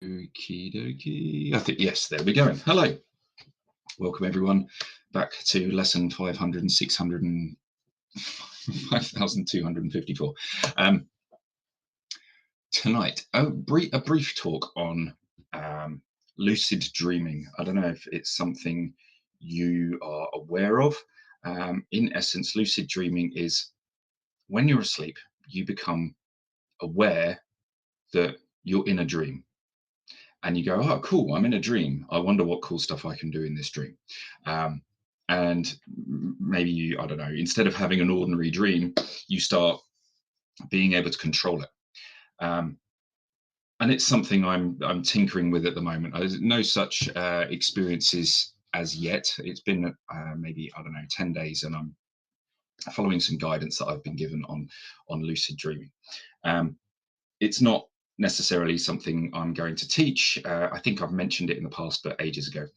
Okie dokie. I think, yes, there we go. Hello. Welcome, everyone, back to lesson 500 and 600 and 5,254. Tonight, a brief talk on lucid dreaming. I don't know if it's something you are aware of. In essence, lucid dreaming is when you're asleep, you become aware that you're in a dream. And you go, oh, cool, I'm in a dream. I wonder what cool stuff I can do in this dream. Um, and maybe you, I don't know, instead of having an ordinary dream, you start being able to control it. Um, and it's something I'm tinkering with at the moment. There's no such experiences as yet. It's been maybe, I don't know, 10 days, and I'm following some guidance that I've been given on lucid dreaming. It's not necessarily something I'm going to teach. I think I've mentioned it in the past, but ages ago.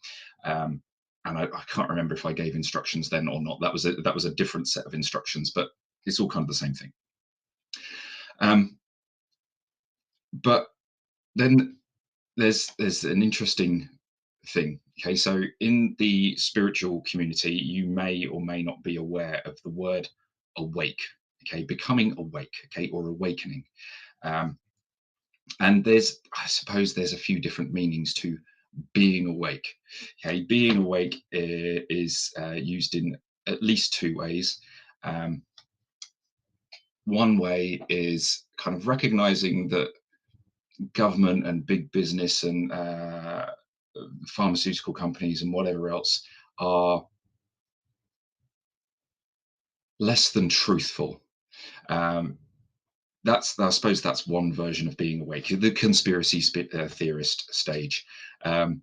And I can't remember if I gave instructions then or not. That was a different set of instructions, but it's all kind of the same thing. But then there's an interesting thing. Okay, so in the spiritual community, you may or may not be aware of the word awake. Okay, becoming awake. Okay, or awakening. And I suppose there's a few different meanings to being awake. Okay, being awake is used in at least two ways. Um, one way is kind of recognizing that government and big business and pharmaceutical companies and whatever else are less than truthful. Um, I suppose that's one version of being awake, the conspiracy theorist stage. Um,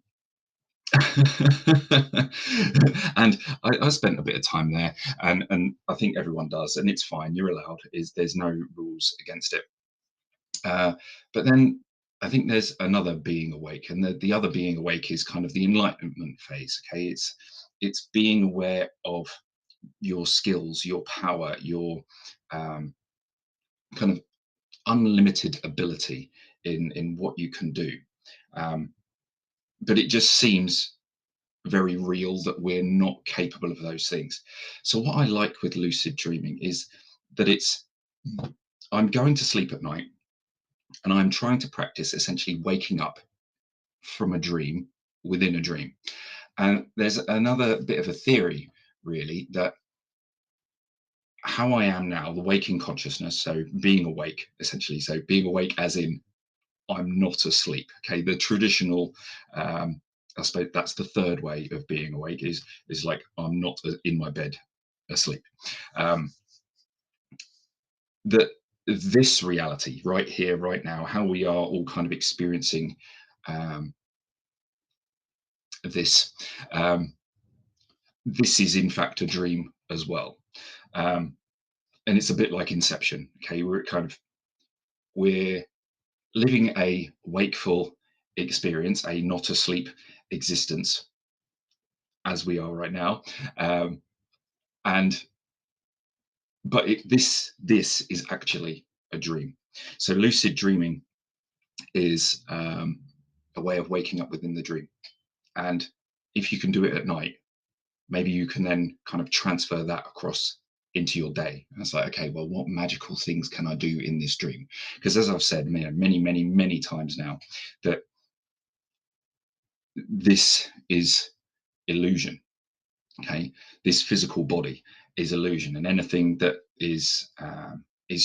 and I spent a bit of time there, and I think everyone does, and it's fine. You're allowed. There's no rules against it. But then I think there's another being awake, and the other being awake is kind of the enlightenment phase. Okay, it's being aware of your skills, your power, your kind of unlimited ability in what you can do. Um, but it just seems very real that we're not capable of those things. So what I like with lucid dreaming is that I'm going to sleep at night and I'm trying to practice essentially waking up from a dream within a dream. And there's another bit of a theory really that how I am now, the waking consciousness, so being awake essentially, so being awake as in I'm not asleep. Okay, the traditional I suppose that's the third way of being awake is like I'm not in my bed asleep. Um, that this reality right here, right now, how we are all kind of experiencing um, this, um, this is in fact a dream as well. Um, and it's a bit like Inception. Okay, we're living a wakeful experience, a not asleep existence as we are right now. Um, and but this is actually a dream. So lucid dreaming is a way of waking up within the dream. And if you can do it at night, maybe you can then kind of transfer that across into your day. And it's like, okay, well, what magical things can I do in this dream? Because as I've said many times now, that this is illusion. Okay, this physical body is illusion, and anything that is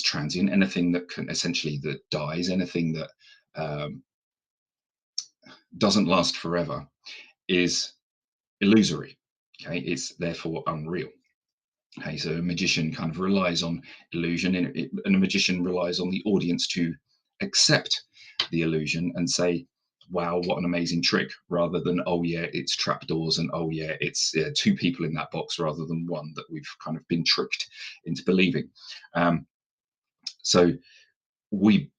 transient, anything that can essentially that dies, anything that um, doesn't last forever, is illusory. Okay, it's therefore unreal. Okay, so a magician kind of relies on illusion, and a magician relies on the audience to accept the illusion and say, wow, what an amazing trick, rather than, oh yeah, it's trapdoors, and oh yeah, it's two people in that box rather than one that we've kind of been tricked into believing. Um, so we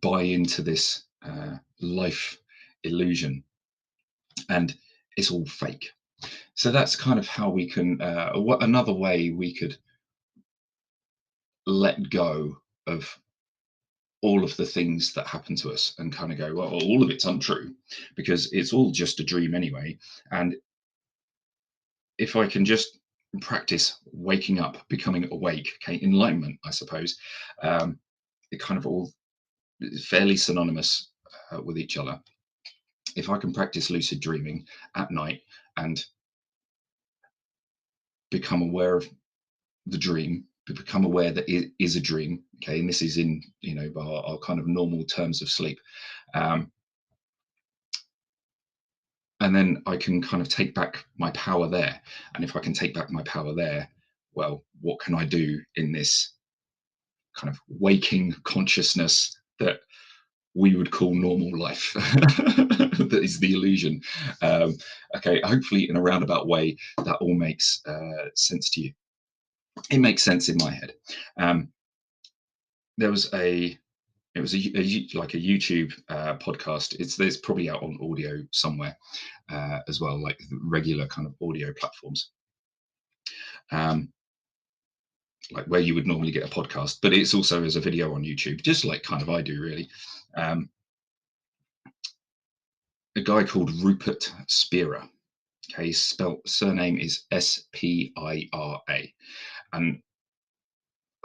buy into this life illusion, and it's all fake. So that's kind of how we can, what another way we could let go of all of the things that happen to us and kind of go, well, all of it's untrue because it's all just a dream anyway. And if I can just practice waking up, becoming awake, okay, enlightenment, I suppose, it kind of all fairly synonymous with each other. If I can practice lucid dreaming at night and become aware of the dream, become aware that it is a dream, okay, and this is in our kind of normal terms of sleep, um, and then I can kind of take back my power there. And if I can take back my power there, well, what can I do in this kind of waking consciousness that we would call normal life? That is the illusion. Okay, hopefully in a roundabout way that all makes sense to you. It makes sense in my head. um, there was a it was like a YouTube podcast. There's probably out on audio somewhere as well, like regular kind of audio platforms, um, like where you would normally get a podcast, but it's also as a video on YouTube, just like kind of I do really. Um, a guy called Rupert Spira. Okay, his surname is Spira, and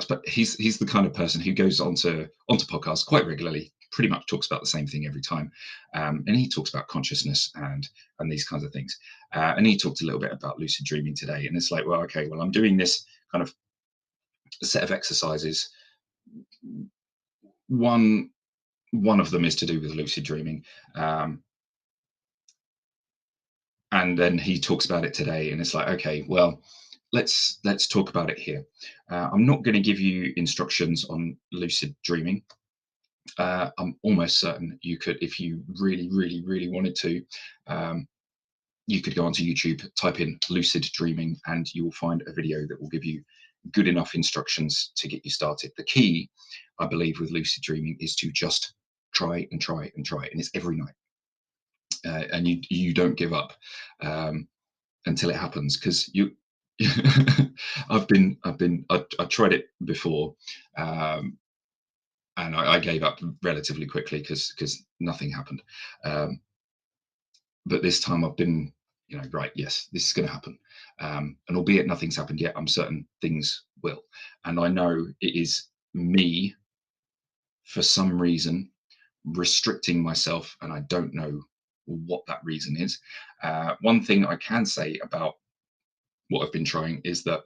but he's the kind of person who goes onto podcasts quite regularly, pretty much talks about the same thing every time, and he talks about consciousness and these kinds of things, and he talked a little bit about lucid dreaming today, and it's like, well, okay, well, I'm doing this kind of set of exercises. One of them is to do with lucid dreaming, um, and then he talks about it today, and it's like, okay, well, let's talk about it here. I'm not going to give you instructions on lucid dreaming. I'm almost certain you could, if you really, really, really wanted to, um, you could go onto YouTube, type in lucid dreaming, and you will find a video that will give you good enough instructions to get you started. The key, I believe, with lucid dreaming is to just try and try and try, and it's every night, and you don't give up until it happens, because you. I tried it before, um, and I gave up relatively quickly because nothing happened. Um, but this time I've been, right, yes, this is going to happen. And albeit nothing's happened yet, I'm certain things will. And I know it is me, for some reason, restricting myself, and I don't know what that reason is. One thing I can say about what I've been trying is that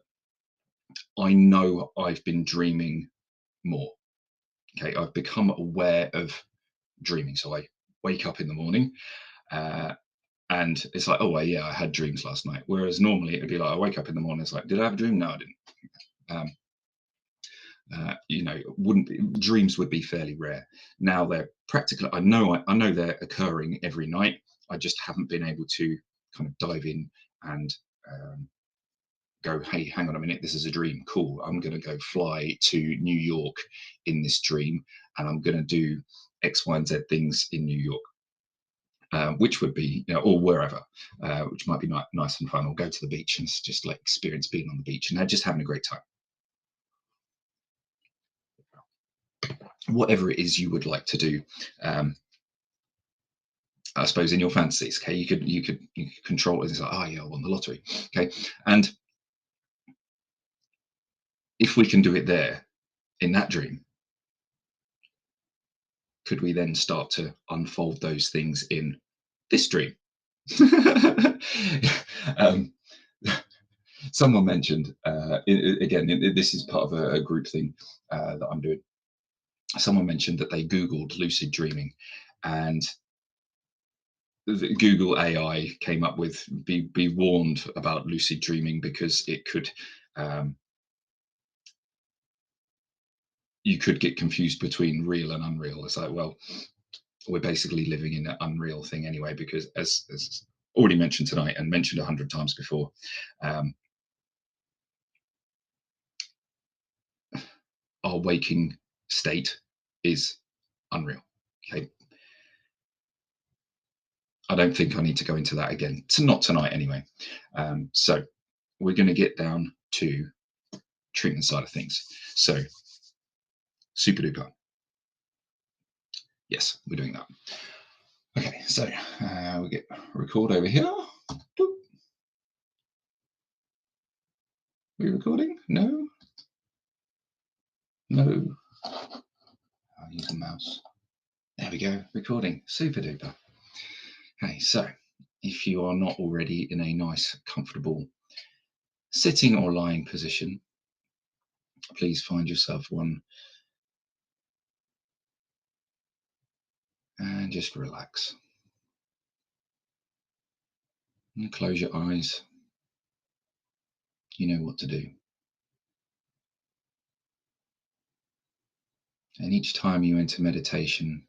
I know I've been dreaming more. Okay, I've become aware of dreaming. So I wake up in the morning, uh, and it's like, oh, well, yeah, I had dreams last night. Whereas normally it'd be like, I wake up in the morning, it's like, did I have a dream? No, I didn't. Um, wouldn't be, dreams would be fairly rare. Now they're practical. I know they're occurring every night. I just haven't been able to kind of dive in and go, hey, hang on a minute, this is a dream. Cool. I'm going to go fly to New York in this dream, and I'm going to do X, Y, and Z things in New York. Which would be, or wherever, which might be nice and fun, or go to the beach and just like experience being on the beach and just having a great time. Whatever it is you would like to do, I suppose in your fantasies, okay, you could control it. It's like, oh yeah, I won the lottery, okay, and if we can do it there in that dream, could we then start to unfold those things in this dream? um, Someone mentioned, again, this is part of a group thing that I'm doing. Someone mentioned that they Googled lucid dreaming, and the Google AI came up with, be warned about lucid dreaming because it could, um, you could get confused between real and unreal. It's like, well, we're basically living in an unreal thing anyway, because as already mentioned tonight and mentioned 100 times before, um, our waking state is unreal. Okay, I don't think I need to go into that again. It's not tonight anyway. So we're going to get down to treatment side of things. So super duper. Yes, we're doing that. Okay, so we get record over here. Doop. We recording? No. No. I'll use the mouse. There we go. Recording. Super duper. Okay, so if you are not already in a nice, comfortable sitting or lying position, please find yourself one and just relax. And close your eyes. You know what to do. And each time you enter meditation,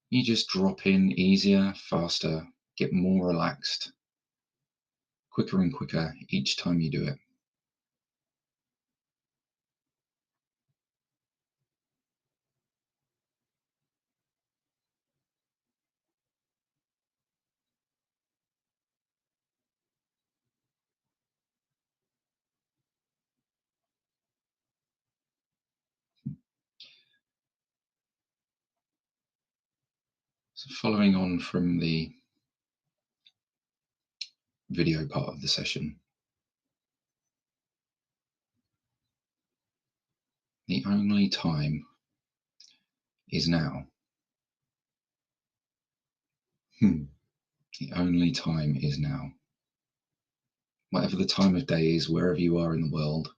you just drop in easier, faster, get more relaxed, quicker and quicker each time you do it. So following on from the video part of the session, the only time is now. The only time is now. Whatever the time of day is, wherever you are in the world,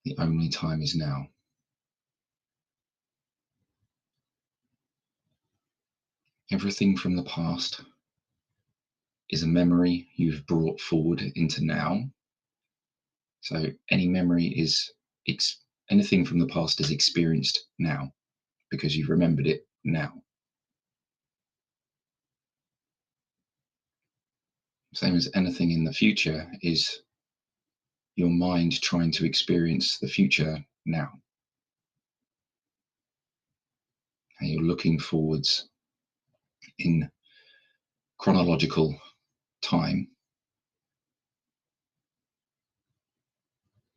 the only time is now. Everything from the past is a memory you've brought forward into now. So any memory is, anything from the past is experienced now because you've remembered it now. Same as anything in the future is your mind trying to experience the future now. And you're looking forwards in chronological time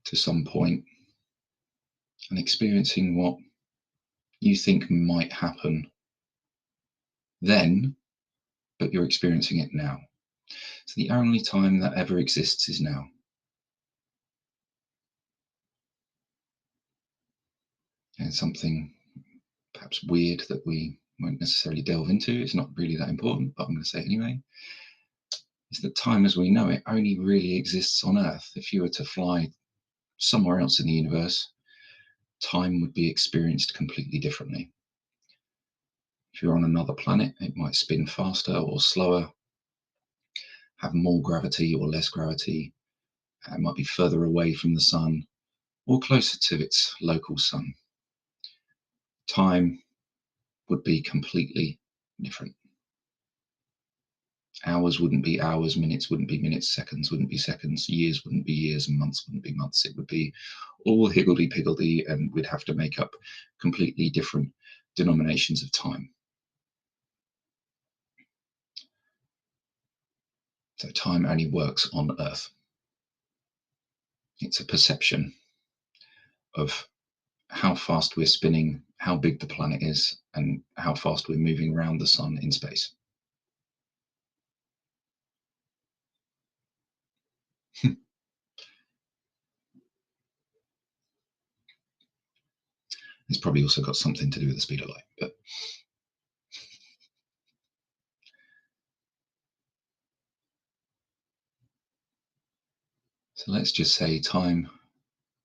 to some point and experiencing what you think might happen then, but you're experiencing it now. So the only time that ever exists is now. And something perhaps weird that we won't necessarily delve into, it's not really that important, but I'm going to say it anyway, is that time as we know it only really exists on Earth. If you were to fly somewhere else in the universe, time would be experienced completely differently. If you're on another planet, it might spin faster or slower, have more gravity or less gravity. It might be further away from the sun or closer to its local sun. Time would be completely different. Hours wouldn't be hours, minutes wouldn't be minutes, seconds wouldn't be seconds, years wouldn't be years, and months wouldn't be months. It would be all higgledy-piggledy, and we'd have to make up completely different denominations of time. So time only works on Earth. It's a perception of how fast we're spinning, how big the planet is, and how fast we're moving around the sun in space. It's probably also got something to do with the speed of light, but so let's just say time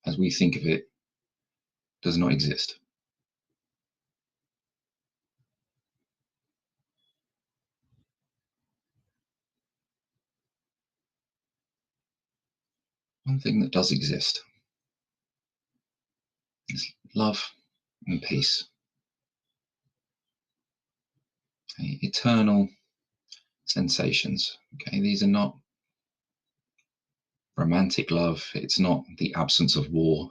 as we think of it does not exist. One thing that does exist is love and peace. Okay, eternal sensations. Okay, these are not romantic love, it's not the absence of war.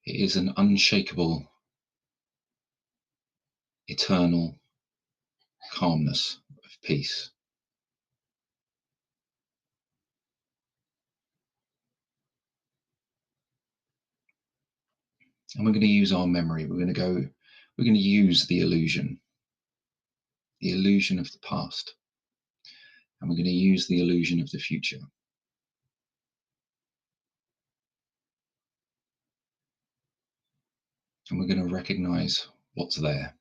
It is an unshakable, eternal calmness of peace. And we're going to use our memory. We're going to use the illusion of the past. And we're going to use the illusion of the future. And we're going to recognize what's there,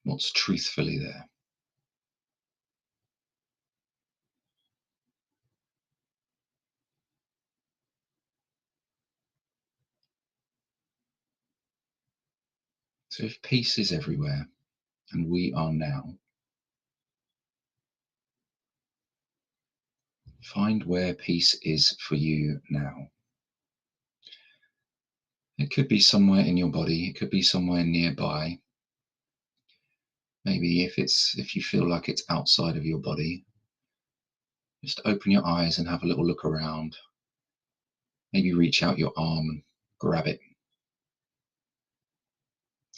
what's truthfully there. So if peace is everywhere, and we are now, find where peace is for you now. It could be somewhere in your body, it could be somewhere nearby. Maybe if you feel like it's outside of your body, just open your eyes and have a little look around. Maybe reach out your arm and grab it.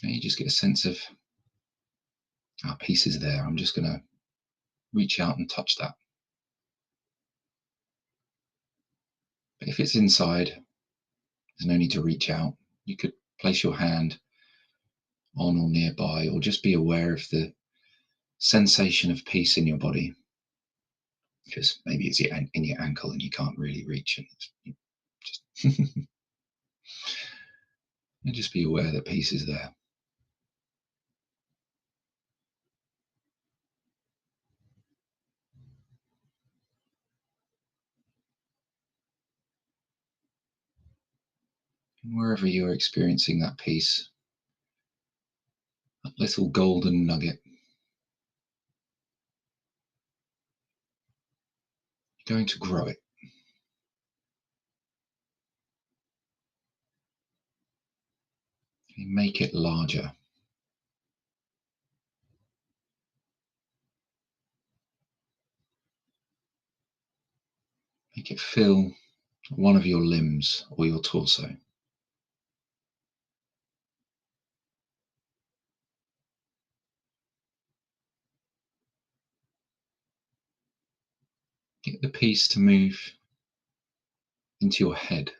And you just get a sense of our peace is there. I'm just going to reach out and touch that. But if it's inside, there's no need to reach out. You could place your hand on or nearby, or just be aware of the sensation of peace in your body. Because maybe it's in your ankle and you can't really reach, and just and just be aware that peace is there. And wherever you're experiencing that peace, that little golden nugget, you're going to grow it. You make it larger. Make it fill one of your limbs or your torso. Get the peace to move into your head.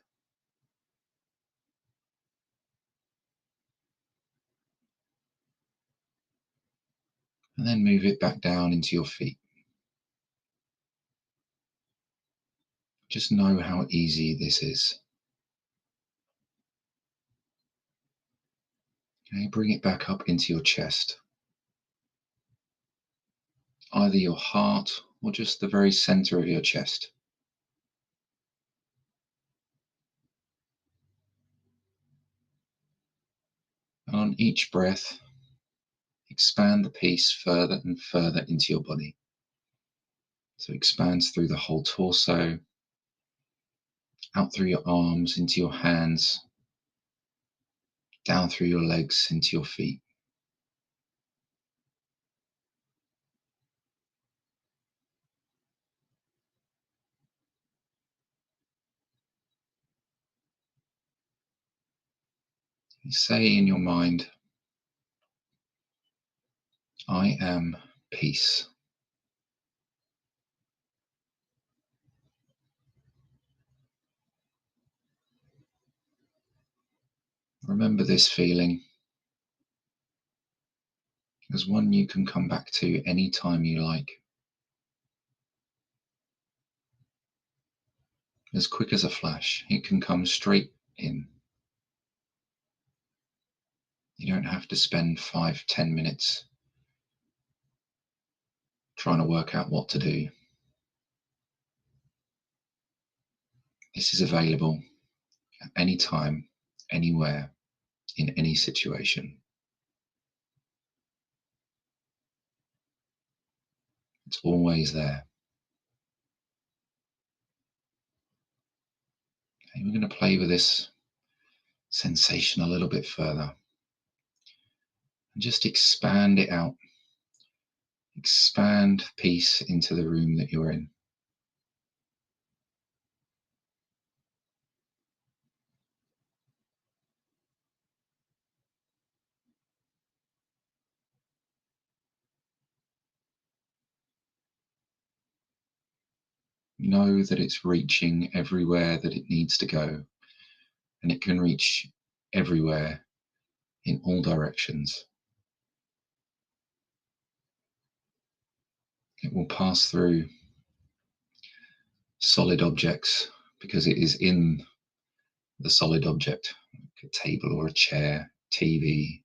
And then move it back down into your feet. Just know how easy this is. Okay, bring it back up into your chest. Either your heart or just the very center of your chest. And on each breath, expand the peace further and further into your body. So it expands through the whole torso, out through your arms, into your hands, down through your legs, into your feet. You say in your mind, I am peace. Remember this feeling as one you can come back to any time you like. As quick as a flash, it can come straight in. You don't have to spend 5-10 minutes trying to work out what to do. This is available at any time, anywhere, in any situation. It's always there. Okay, we're going to play with this sensation a little bit further and just expand it out. Expand peace into the room that you're in. Know that it's reaching everywhere that it needs to go. and it can reach everywhere in all directions. It will pass through solid objects because it is in the solid object, like a table or a chair, TV,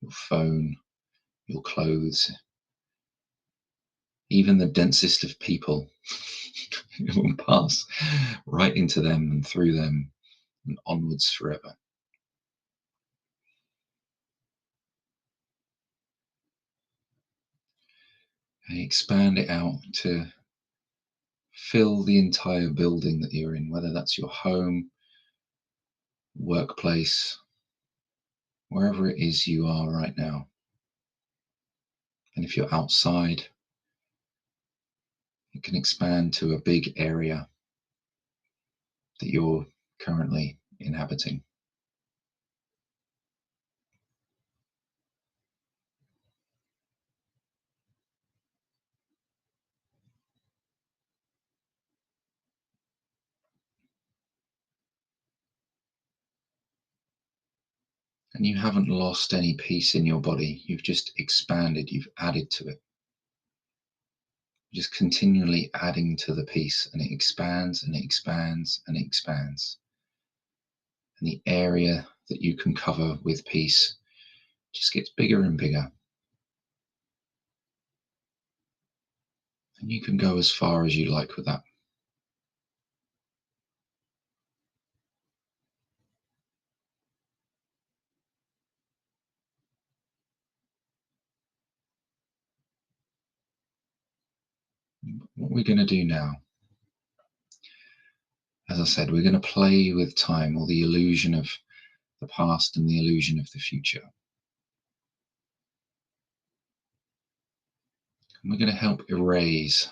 your phone, your clothes, even the densest of people. It will pass right into them and through them and onwards forever. And expand it out to fill the entire building that you're in, whether that's your home, workplace, wherever it is you are right now. And if you're outside, it can expand to a big area that you're currently inhabiting. And you haven't lost any peace in your body. You've just expanded, you've added to it. Just continually adding to the peace, and it expands and it expands and it expands. And the area that you can cover with peace just gets bigger and bigger. And you can go as far as you like with that. What we're going to do now, as I said, we're going to play with time, or the illusion of the past and the illusion of the future. And we're going to help erase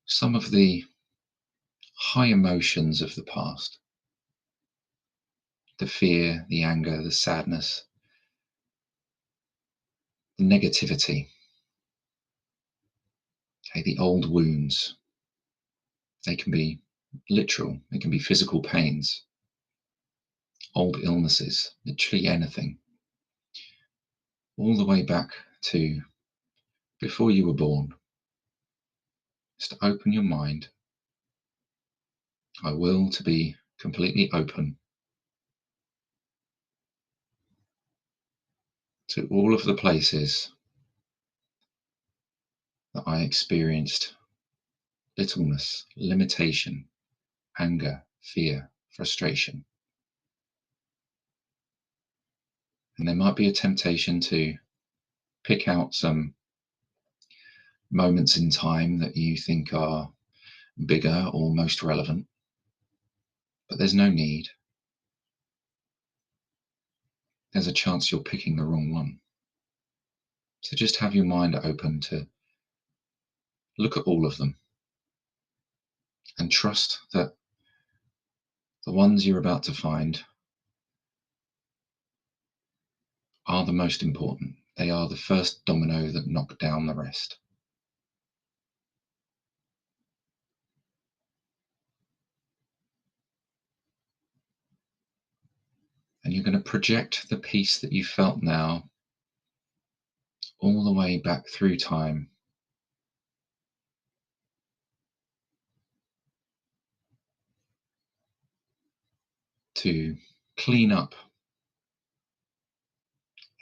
some of the high emotions of the past. The fear, the anger, the sadness, the negativity, okay, the old wounds. They can be literal, they can be physical pains, old illnesses, literally anything, all the way back to before you were born. Just open your mind. I will to be completely open to all of the places that I experienced littleness, limitation, anger, fear, frustration. And there might be a temptation to pick out some moments in time that you think are bigger or most relevant, but there's no need. There's a chance you're picking the wrong one. So just have your mind open to look at all of them and trust that the ones you're about to find are the most important. They are the first domino that knock down the rest. And you're going to project the peace that you felt now all the way back through time to clean up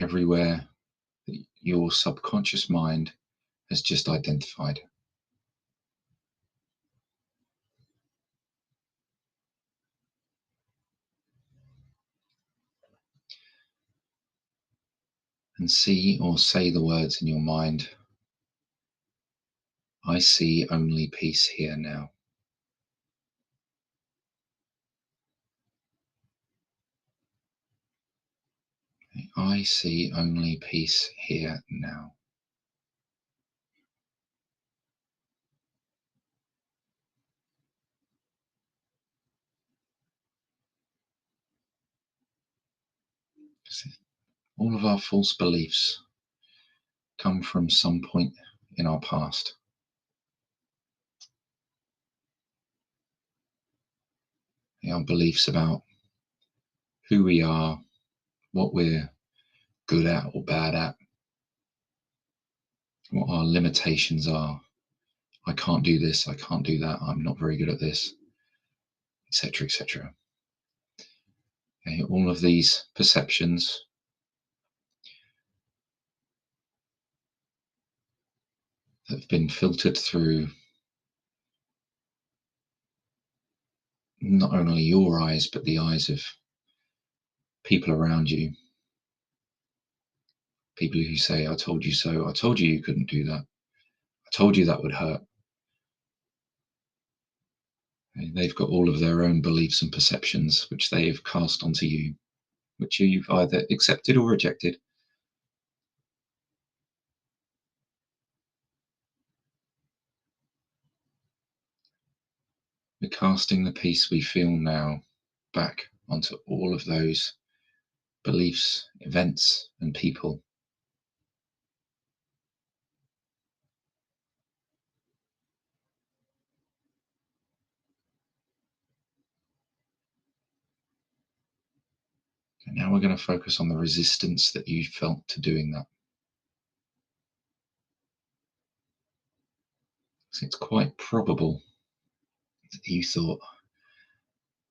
everywhere that your subconscious mind has just identified. And see or say the words in your mind, I see only peace here now. I see only peace here now. All of our false beliefs come from some point in our past. our beliefs about who we are, what we're good at or bad at, what our limitations are. I can't do this, I can't do that, I'm not very good at this, etc., etc. Okay, all of these perceptions that have been filtered through not only your eyes, but the eyes of people around you. People who say, I told you so, I told you you couldn't do that, I told you that would hurt. Okay, they've got all of their own beliefs and perceptions, which they've cast onto you, which you've either accepted or rejected. We're casting the peace we feel now back onto all of those beliefs, events, and people. And now we're going to focus on the resistance that you felt to doing that. So it's quite probable that you thought,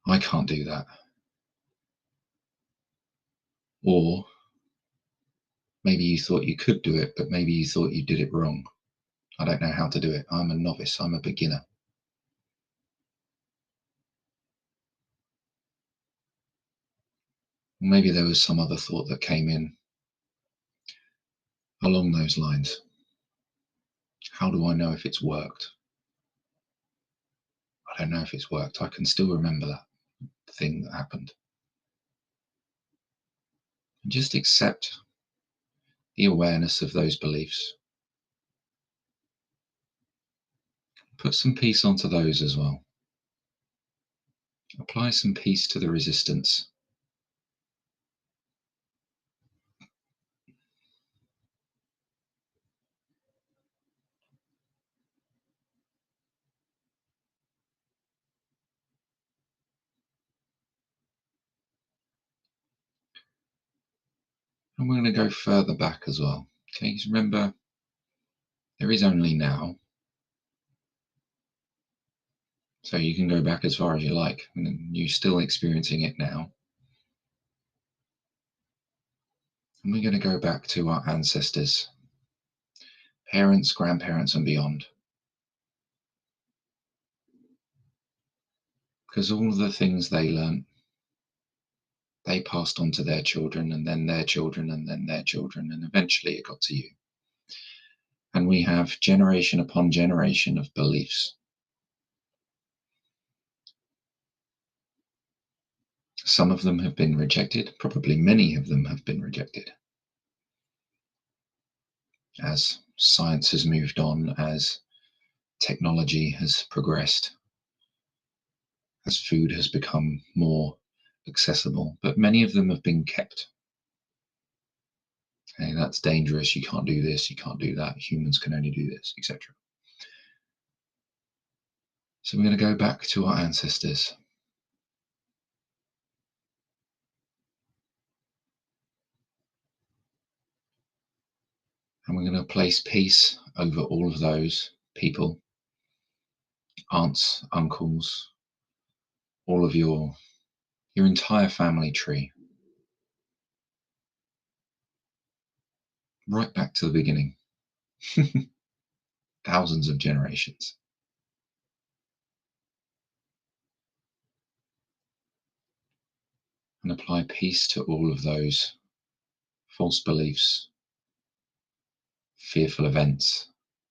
I can't do that. Or maybe you thought you could do it, but maybe you thought you did it wrong. I don't know how to do it. I'm a novice. I'm a beginner. Maybe there was some other thought that came in along those lines. How do I know if it's worked? I don't know if it's worked. I can still remember that thing that happened. And just accept the awareness of those beliefs. Put some peace onto those as well. Apply some peace to the resistance. And we're going to go further back as well. Okay, because remember, there is only now. So you can go back as far as you like, and you're still experiencing it now. And we're going to go back to our ancestors, parents, grandparents, and beyond. Because all of the things they learned, they passed on to their children, and then their children, and then their children, and eventually it got to you. And we have generation upon generation of beliefs. Some of them have been rejected, probably many of them have been rejected. As science has moved on, as technology has progressed, as food has become more accessible, but many of them have been kept. Hey, that's dangerous, you can't do this, you can't do that, humans can only do this, etc. So we're going to go back to our ancestors. And we're going to place peace over all of those people, aunts, uncles, all of your entire family tree, right back to the beginning. Thousands of generations. And apply peace to all of those false beliefs, fearful events,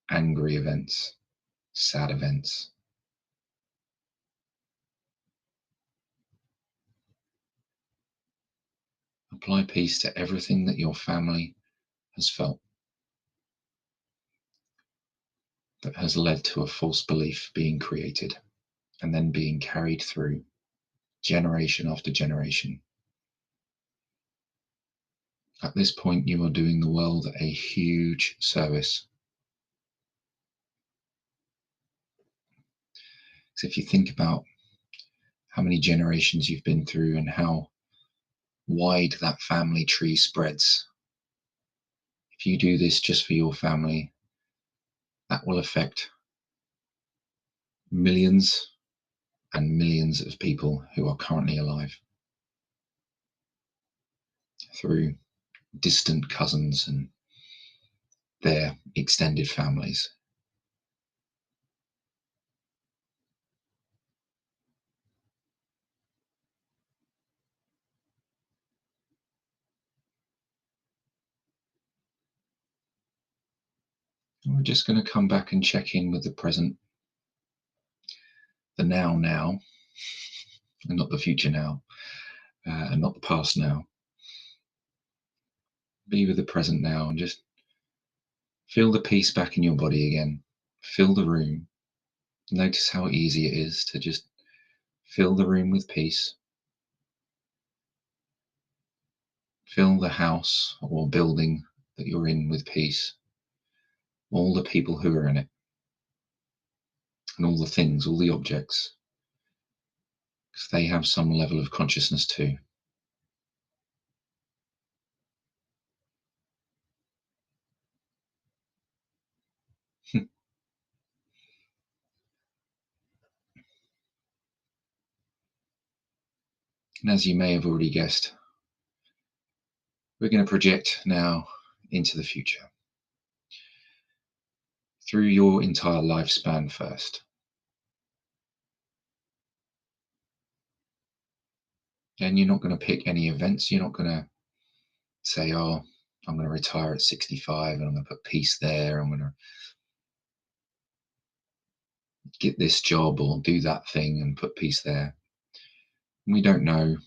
angry events, sad events. Apply peace to everything that your family has felt that has led to a false belief being created and then being carried through generation after generation. At this point, you are doing the world a huge service. So if you think about how many generations you've been through, and how wide that family tree spreads. If you do this just for your family, that will affect millions and millions of people who are currently alive through distant cousins and their extended families. And we're just going to come back and check in with the present, the now, and not the future now, and not the past now. Be with the present now and just feel the peace back in your body again. Fill the room. Notice how easy it is to just fill the room with peace. Fill the house or building that you're in with peace. All the people who are in it, and all the things, all the objects, because they have some level of consciousness too. And as you may have already guessed, we're going to project now into the future through your entire lifespan first. And you're not going to pick any events. You're not going to say, oh, I'm going to retire at 65 and I'm going to put peace there. I'm going to get this job or do that thing and put peace there. We don't know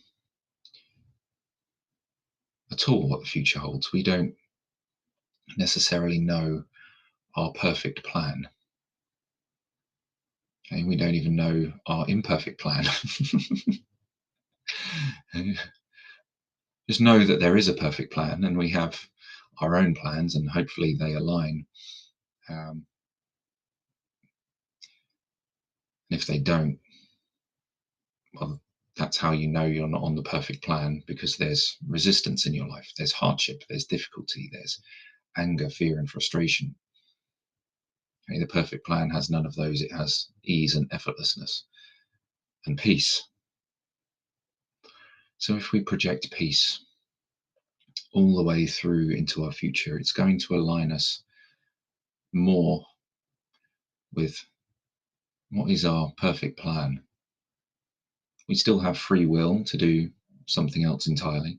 at all what the future holds. We don't necessarily know our perfect plan. And we don't even know our imperfect plan. Just know that there is a perfect plan, and we have our own plans, and hopefully they align. And if they don't, well, that's how you know you're not on the perfect plan, because there's resistance in your life, there's hardship, there's difficulty, there's anger, fear, and frustration. Okay, the perfect plan has none of those. It has ease and effortlessness and peace. So if we project peace all the way through into our future, it's going to align us more with what is our perfect plan. We still have free will to do something else entirely.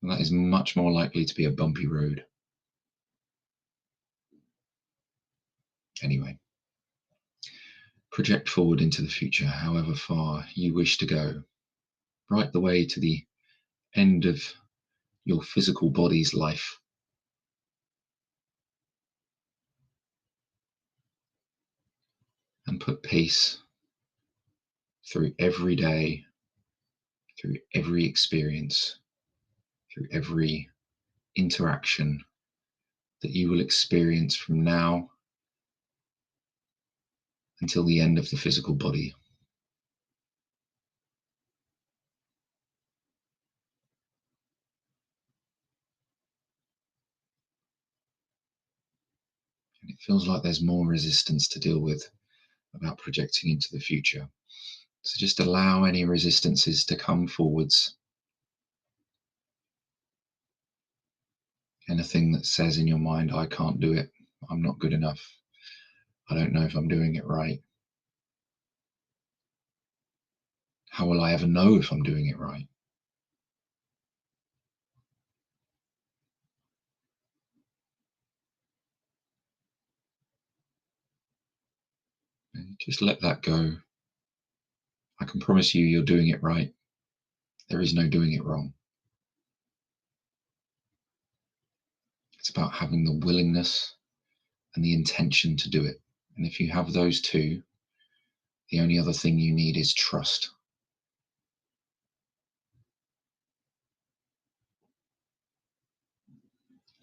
And that is much more likely to be a bumpy road. Anyway, project forward into the future, however far you wish to go, right the way to the end of your physical body's life. And put peace through every day, through every experience, through every interaction that you will experience from now until the end of the physical body. And it feels like there's more resistance to deal with about projecting into the future. So just allow any resistances to come forwards. Anything that says in your mind, I can't do it, I'm not good enough, I don't know if I'm doing it right. How will I ever know if I'm doing it right? And just let that go. I can promise you, you're doing it right. There is no doing it wrong. It's about having the willingness and the intention to do it. And if you have those two, the only other thing you need is trust.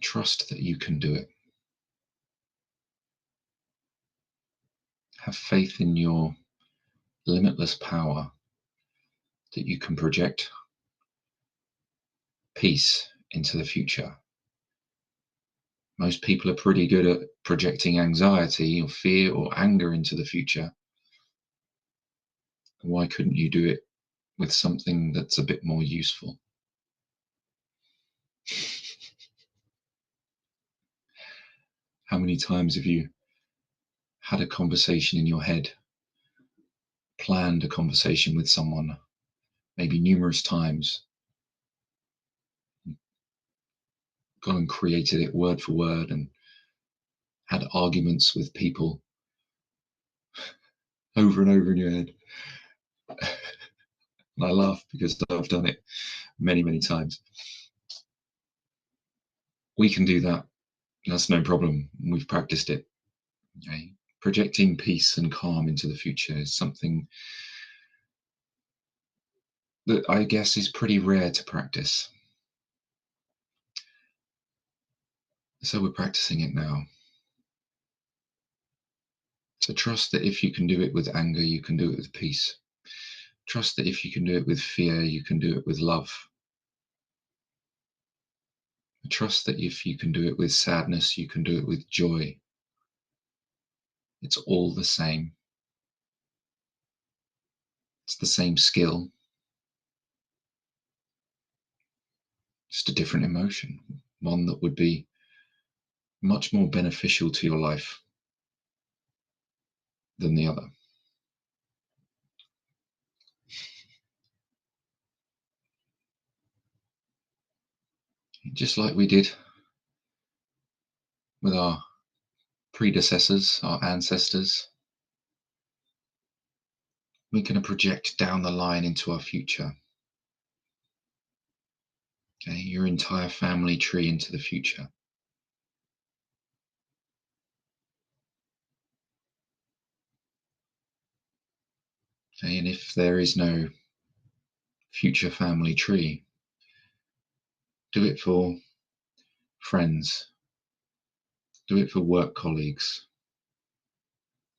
Trust that you can do it. Have faith in your limitless power that you can project peace into the future. Most people are pretty good at projecting anxiety or fear or anger into the future. Why couldn't you do it with something that's a bit more useful? How many times have you had a conversation in your head, planned a conversation with someone, maybe numerous times, gone and created it word for word, and had arguments with people over and over in your head? And I laugh because I've done it many, many times. We can do that. That's no problem. We've practiced it. Okay? Projecting peace and calm into the future is something that I guess is pretty rare to practice. So we're practicing it now. So trust that if you can do it with anger, you can do it with peace. Trust that if you can do it with fear, you can do it with love. Trust that if you can do it with sadness, you can do it with joy. It's all the same. It's the same skill, just a different emotion, one that would be much more beneficial to your life than the other. Just like we did with our predecessors, our ancestors, we're going to project down the line into our future. Okay, your entire family tree into the future. Okay, and if there is no future family tree, do it for friends, do it for work colleagues,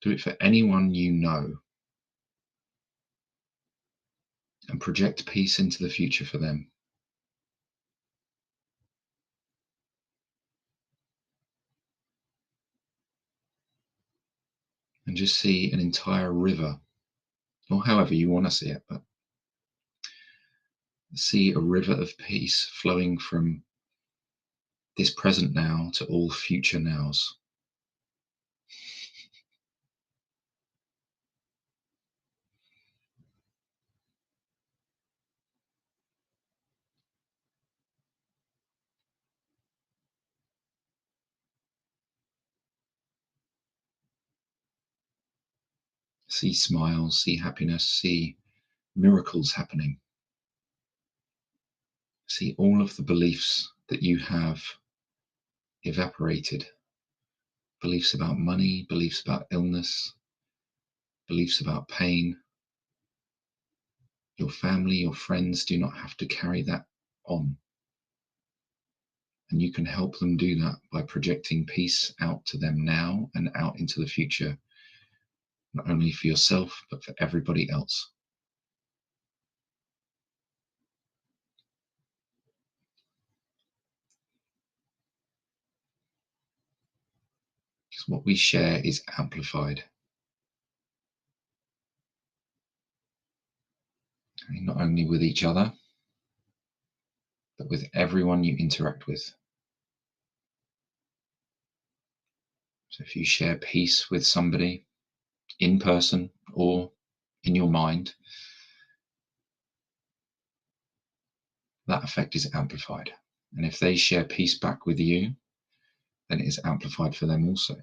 do it for anyone you know, and project peace into the future for them. And just see an entire river, or however you want to see it, but see a river of peace flowing from this present now to all future nows. See smiles, see happiness, see miracles happening. See all of the beliefs that you have evaporated. Beliefs about money, beliefs about illness, beliefs about pain. Your family, your friends do not have to carry that on. And you can help them do that by projecting peace out to them now and out into the future, not only for yourself, but for everybody else. Because what we share is amplified. Okay? Not only with each other, but with everyone you interact with. So if you share peace with somebody in person or in your mind, that effect is amplified. And if they share peace back with you, then it is amplified for them also.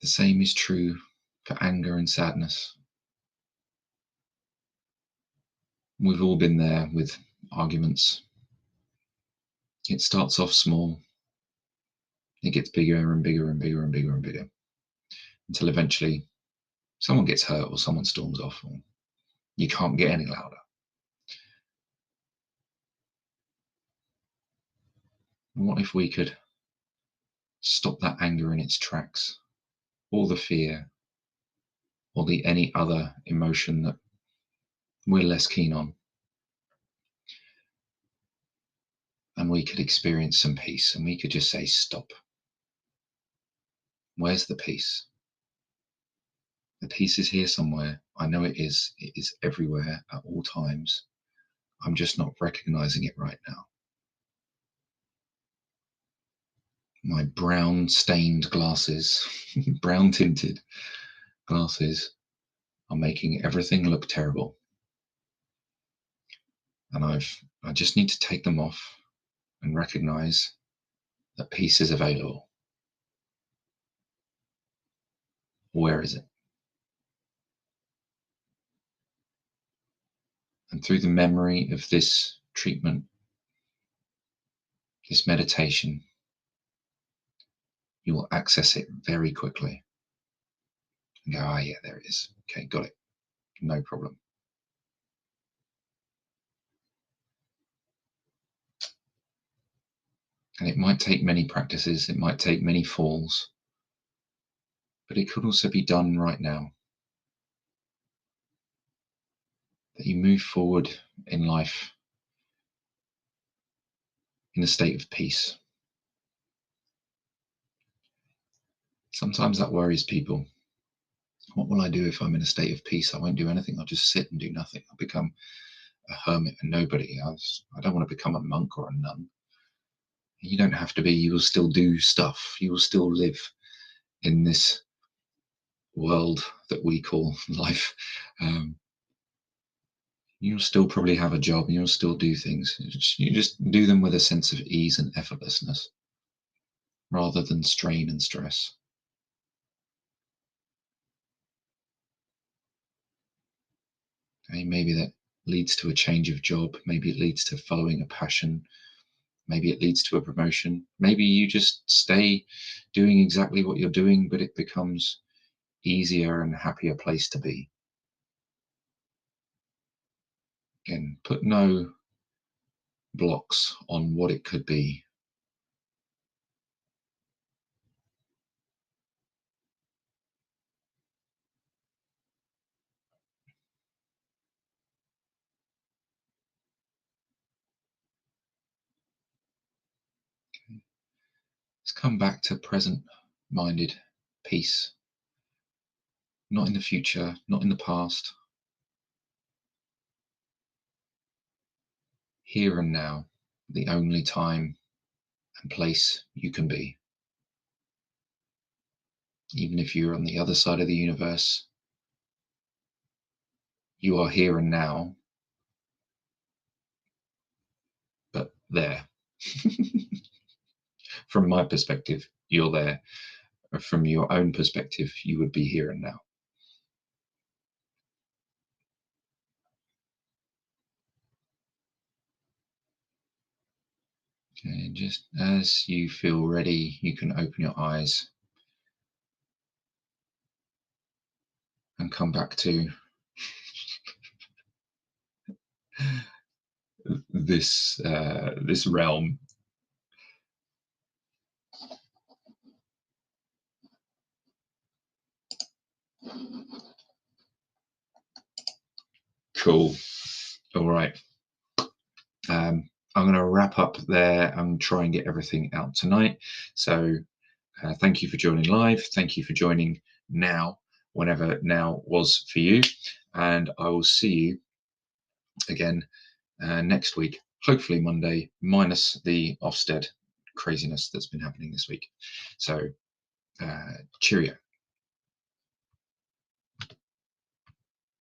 The same is true for anger and sadness. We've all been there with arguments. It starts off small, it gets bigger and bigger and bigger and bigger and bigger until eventually someone gets hurt or someone storms off, or you can't get any louder. What if we could Stop that anger in its tracks, or the fear, or the any other emotion that we're less keen on. And we could experience some peace, and we could just say, stop. Where's the peace? The peace is here somewhere. I know it is. It is everywhere at all times. I'm just not recognizing it right now. My brown stained glasses, brown tinted glasses, are making everything look terrible. And I just need to take them off and recognize that peace is available. Where is it? And through the memory of this treatment, this meditation, you will access it very quickly and go, ah, yeah, there it is. Okay, got it. No problem. And it might take many practices, it might take many falls, but it could also be done right now. That you move forward in life in a state of peace. Sometimes that worries people. What will I do if I'm in a state of peace? I won't do anything. I'll just sit and do nothing. I'll become a hermit and nobody. I don't want to become a monk or a nun. You don't have to be. You will still do stuff. You will still live in this world that we call life. You'll still probably have a job and you'll still do things. You just do them with a sense of ease and effortlessness rather than strain and stress. Okay, maybe that leads to a change of job. Maybe it leads to following a passion. Maybe it leads to a promotion. Maybe you just stay doing exactly what you're doing, but it becomes easier and happier place to be. Again, put no blocks on what it could be. Let's come back to present-minded peace. Not in the future, not in the past. Here and now, the only time and place you can be. Even if you're on the other side of the universe, you are here and now, but there. From my perspective, you're there. From your own perspective, you would be here and now. Okay, and just as you feel ready, you can open your eyes and come back to this realm. Cool. All right. I'm going to wrap up there and try and get everything out tonight. So thank you for joining live. Thank you for joining now, whenever now was for you. And I will see you again next week, hopefully Monday, minus the Ofsted craziness that's been happening this week. So cheerio.